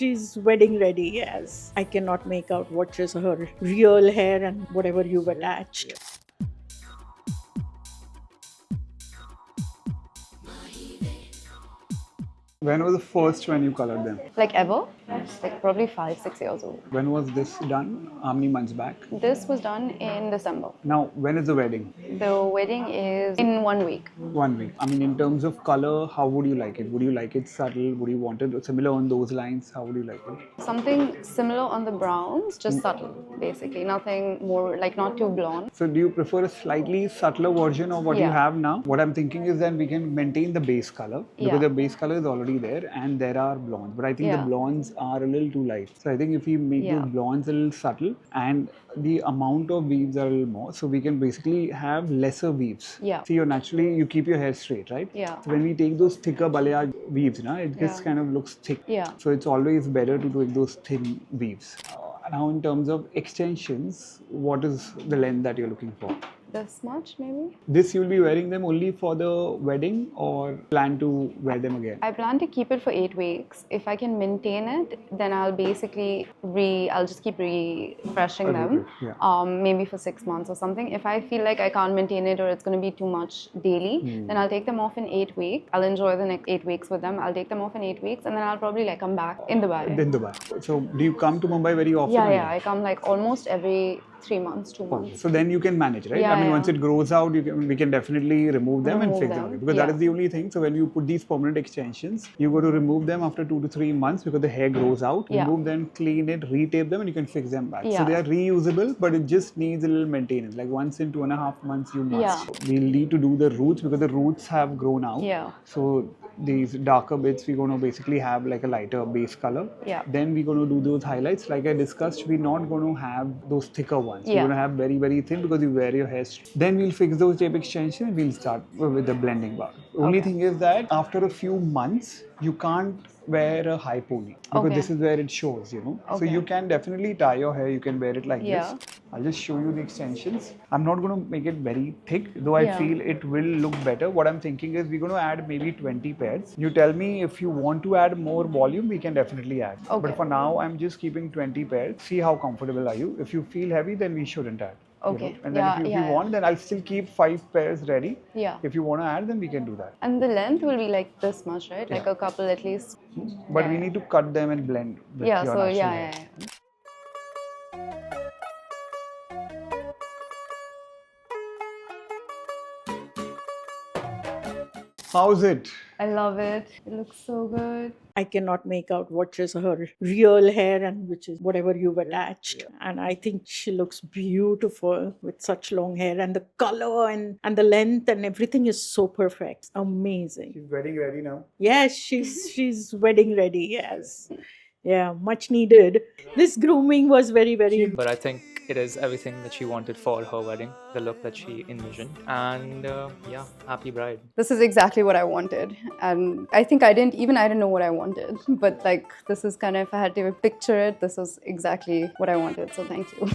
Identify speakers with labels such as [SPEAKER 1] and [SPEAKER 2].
[SPEAKER 1] she's wedding ready, yes. I cannot make out what is her real hair and whatever you've attached.
[SPEAKER 2] When was the first when you colored them?
[SPEAKER 3] Like ever? It's like probably 5-6 years old.
[SPEAKER 2] When was this done? How many months back?
[SPEAKER 3] This was done in December.
[SPEAKER 2] Now, when is the wedding?
[SPEAKER 3] The wedding is in 1 week.
[SPEAKER 2] 1 week. I mean, in terms of color, how would you like it? Would you like it subtle? Would you want it similar on those lines? How would you like it?
[SPEAKER 3] Something similar on the browns, just subtle, basically. Nothing more, like not too blonde.
[SPEAKER 2] So, do you prefer a slightly subtler version of what you
[SPEAKER 3] Yeah.
[SPEAKER 2] have now? What I'm thinking is that we can maintain the base color because
[SPEAKER 3] Yeah.
[SPEAKER 2] the base color is already there and there are blondes. But I think the
[SPEAKER 3] Yeah.
[SPEAKER 2] blondes are a little too light. So, I think if we make
[SPEAKER 3] Yeah.
[SPEAKER 2] those blondes a little subtle and the amount of weaves are a little more, so we can basically have lesser weaves.
[SPEAKER 3] Yeah.
[SPEAKER 2] See, you keep your hair straight, right?
[SPEAKER 3] Yeah.
[SPEAKER 2] So when we take those thicker balayage weaves, it just
[SPEAKER 3] Yeah.
[SPEAKER 2] kind of looks thick.
[SPEAKER 3] Yeah.
[SPEAKER 2] So it's always better to take those thin weaves. Now, in terms of extensions, what is the length that you're looking for?
[SPEAKER 3] This much, maybe?
[SPEAKER 2] This you'll be wearing them only for the wedding or plan to wear them again?
[SPEAKER 3] I plan to keep it for 8 weeks. If I can maintain it, then I'll basically I'll just keep refreshing them.
[SPEAKER 2] Yeah.
[SPEAKER 3] Maybe for 6 months or something. If I feel like I can't maintain it or it's going to be too much daily, then I'll take them off in 8 weeks. I'll enjoy the next 8 weeks with them. I'll take them off in 8 weeks and then I'll probably like come back in Dubai.
[SPEAKER 2] In Dubai. So do you come to Mumbai very often?
[SPEAKER 3] Yeah. I come like almost every 3 months, 2 months.
[SPEAKER 2] So then you can manage, right?
[SPEAKER 3] Yeah,
[SPEAKER 2] I mean, once
[SPEAKER 3] yeah.
[SPEAKER 2] it grows out, we can definitely remove them and
[SPEAKER 3] Remove
[SPEAKER 2] fix
[SPEAKER 3] them.
[SPEAKER 2] them again. Because that
[SPEAKER 3] Yeah.
[SPEAKER 2] is the only thing. So when you put these permanent extensions, you got to remove them after 2 to 3 months because the hair grows out.
[SPEAKER 3] Yeah.
[SPEAKER 2] Remove them, clean it, retape them, and you can fix them back. So
[SPEAKER 3] Yeah.
[SPEAKER 2] they are reusable, but it just needs a little maintenance. Like once in 2.5 months, you must.
[SPEAKER 3] Yeah.
[SPEAKER 2] We'll need to do the roots because the roots have grown out.
[SPEAKER 3] Yeah.
[SPEAKER 2] So these darker bits, we're going to basically have like a lighter base color.
[SPEAKER 3] Yeah.
[SPEAKER 2] Then we're going to do those highlights. Like I discussed, we're not going to have those thicker ones. We're
[SPEAKER 3] Yeah.
[SPEAKER 2] going to have very, very thin because you wear your hair straight. Then we'll fix those tape extensions and we'll start with the blending bar. Only
[SPEAKER 3] Okay.
[SPEAKER 2] thing is that after a few months, you can't wear a high pony because
[SPEAKER 3] Okay.
[SPEAKER 2] this is where it shows, So
[SPEAKER 3] Okay.
[SPEAKER 2] you can definitely tie your hair. You can wear it like
[SPEAKER 3] Yeah.
[SPEAKER 2] this. I'll just show you the extensions. I'm not going to make it very thick, though I
[SPEAKER 3] Yeah.
[SPEAKER 2] feel it will look better. What I'm thinking is we're going to add maybe 20 pairs. You tell me if you want to add more volume, we can definitely add.
[SPEAKER 3] Okay.
[SPEAKER 2] But for now, I'm just keeping 20 pairs. See how comfortable are you. If you feel heavy, then we shouldn't add.
[SPEAKER 3] Okay.
[SPEAKER 2] And then
[SPEAKER 3] Yeah,
[SPEAKER 2] if you
[SPEAKER 3] yeah.
[SPEAKER 2] want, then I'll still keep 5 pairs ready.
[SPEAKER 3] Yeah.
[SPEAKER 2] If you want to add, then we can do that.
[SPEAKER 3] And the length will be like this much, right? Like
[SPEAKER 2] Yeah.
[SPEAKER 3] a couple at least.
[SPEAKER 2] But
[SPEAKER 3] Yeah,
[SPEAKER 2] we
[SPEAKER 3] yeah.
[SPEAKER 2] need to cut them and blend with
[SPEAKER 3] Yeah,
[SPEAKER 2] your
[SPEAKER 3] so
[SPEAKER 2] natural
[SPEAKER 3] yeah,
[SPEAKER 2] hair.
[SPEAKER 3] yeah.
[SPEAKER 2] How's it?
[SPEAKER 3] I love it. It looks so good.
[SPEAKER 1] I cannot make out what is her real hair and which is whatever you've attached. And I think she looks beautiful with such long hair, and the color and the length and everything is so perfect. Amazing.
[SPEAKER 2] She's wedding ready now.
[SPEAKER 1] Yes, she's wedding ready. Yes. Yeah, much needed. This grooming was very, very
[SPEAKER 4] But I think it is everything that she wanted for her wedding, the look that she envisioned. And yeah, happy bride.
[SPEAKER 3] This is exactly what I wanted. And I think I didn't know what I wanted. But like, this is kind of, if I had to picture it, this is exactly what I wanted. So thank you.